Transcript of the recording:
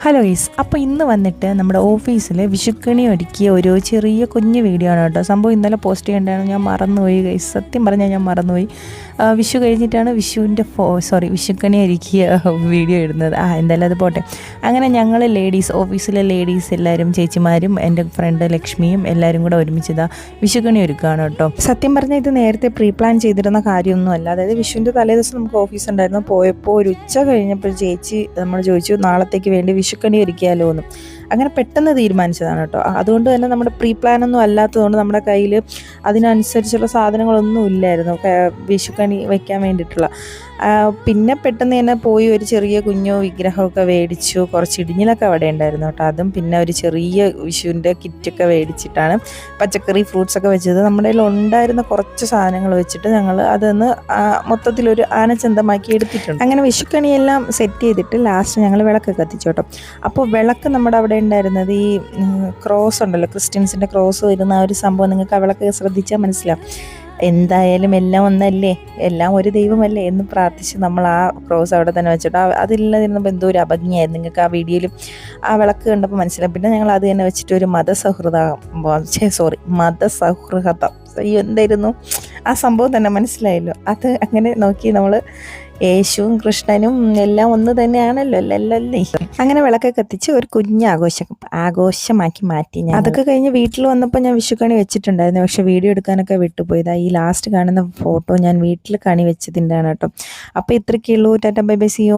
Hello guys, അപ്പോൾ ഇന്ന് വന്നിട്ട് നമ്മുടെ ഓഫീസിൽ വിഷുക്കണി ഒരുക്കിയ ഒരു ചെറിയ കുഞ്ഞു വീഡിയോ ആണ് കേട്ടോ. സംഭവം ഇന്നലെ പോസ്റ്റ് ചെയ്യേണ്ടതാണ്, ഞാൻ മറന്നുപോയി ഗൈസ്. സത്യം പറഞ്ഞാൽ ഞാൻ മറന്നുപോയി. വിഷു കഴിഞ്ഞിട്ടാണ് വിഷുക്കണി ഒരുക്കിയ വീഡിയോ ഇടുന്നത്. എന്തായാലും അത് പോട്ടെ. അങ്ങനെ ഞങ്ങൾ ഓഫീസിലെ ലേഡീസ് എല്ലാവരും, ചേച്ചിമാരും എൻ്റെ ഫ്രണ്ട് ലക്ഷ്മിയും എല്ലാവരും കൂടെ ഒരുമിച്ചതാ വിഷുക്കണി ഒരുക്കുകയാണ് കേട്ടോ. സത്യം പറഞ്ഞാൽ ഇത് നേരത്തെ പ്രീ പ്ലാൻ ചെയ്തിരുന്ന കാര്യമൊന്നുമല്ല. അതായത് വിഷുവിൻ്റെ തലേദിവസം നമുക്ക് ഓഫീസ് ഉണ്ടായിരുന്നു. പോയപ്പോൾ ഒരു ഉച്ച കഴിഞ്ഞപ്പോൾ ചേച്ചി നമ്മൾ ചോദിച്ചു നാളത്തേക്ക് വേണ്ടി വിഷുക്കണി ഒരുക്കിയാലോ എന്ന്. അങ്ങനെ പെട്ടെന്ന് തീരുമാനിച്ചതാണ് കേട്ടോ. അതുകൊണ്ട് തന്നെ നമ്മുടെ പ്രീ പ്ലാനൊന്നും അല്ലാത്തതുകൊണ്ട് നമ്മുടെ കയ്യിൽ അതിനനുസരിച്ചുള്ള സാധനങ്ങളൊന്നും ഇല്ലായിരുന്നു വിഷുക്കണി വയ്ക്കാൻ വേണ്ടിയിട്ടുള്ള. പിന്നെ പെട്ടെന്ന് തന്നെ പോയി ഒരു ചെറിയ കുഞ്ഞോ വിഗ്രഹമൊക്കെ മേടിച്ചു. കുറച്ച് ഇടിഞ്ഞിലൊക്കെ അവിടെ ഉണ്ടായിരുന്നു കേട്ടോ. അതും പിന്നെ ഒരു ചെറിയ വിഷുവിൻ്റെ കിറ്റൊക്കെ മേടിച്ചിട്ടാണ് പച്ചക്കറി ഫ്രൂട്ട്സൊക്കെ വെച്ചത്. നമ്മുടെ കയ്യിൽ ഉണ്ടായിരുന്ന കുറച്ച് സാധനങ്ങൾ വെച്ചിട്ട് ഞങ്ങൾ അതൊന്ന് മൊത്തത്തിലൊരു ആനച്ചന്തമാക്കി എടുത്തിട്ടുണ്ട്. അങ്ങനെ വിഷുക്കണിയെല്ലാം സെറ്റ് ചെയ്തിട്ട് ലാസ്റ്റ് ഞങ്ങൾ വിളക്ക് കത്തിച്ചു കേട്ടോ. അപ്പോൾ വിളക്ക് നമ്മുടെ അവിടെ ഉണ്ടായിരുന്നത് ഈ ക്രോസ് ഉണ്ടല്ലോ, ക്രിസ്ത്യൻസിൻ്റെ ക്രോസ് വരുന്ന ആ ഒരു സംഭവം നിങ്ങൾക്ക് ആ വിളക്ക് ശ്രദ്ധിച്ചാൽ മനസ്സിലാവും. എന്തായാലും എല്ലാം ഒന്നല്ലേ, എല്ലാം ഒരു ദൈവമല്ലേ എന്ന് പ്രാർത്ഥിച്ച് നമ്മൾ ആ ക്രോസ് അവിടെ തന്നെ വെച്ചിട്ട് അതില്ലാതിരുന്നപ്പോൾ എന്തോ ഒരു അഭംഗിയായിരുന്നു. നിങ്ങൾക്ക് ആ വീഡിയോയിലും ആ വിളക്ക് കണ്ടപ്പോൾ മനസ്സിലാവും. പിന്നെ ഞങ്ങൾ അത് തന്നെ വെച്ചിട്ട് ഒരു മതസൗഹൃദം എന്തായിരുന്നു ആ സംഭവം തന്നെ മനസ്സിലായല്ലോ. അത് അങ്ങനെ നോക്കി നമ്മൾ യേശുവും കൃഷ്ണനും എല്ലാം ഒന്ന് തന്നെയാണല്ലോ അല്ലേ. അങ്ങനെ വിളക്കൊക്കെ കത്തിച്ച് ഒരു കുഞ്ഞ് ആഘോഷമാക്കി മാറ്റി. ഞാൻ അതൊക്കെ കഴിഞ്ഞ് വീട്ടിൽ വന്നപ്പോൾ ഞാൻ വിഷുക്കണി വെച്ചിട്ടുണ്ടായിരുന്നു. പക്ഷെ വീഡിയോ എടുക്കാനൊക്കെ വിട്ടുപോയതാ. ഈ ലാസ്റ്റ് കാണുന്ന ഫോട്ടോ ഞാൻ വീട്ടിൽ കണി വെച്ചതിൻ്റെയാണ് കേട്ടോ. അപ്പോൾ ഇത്രയ്ക്കുള്ളൂ. Tata bye bye, see U.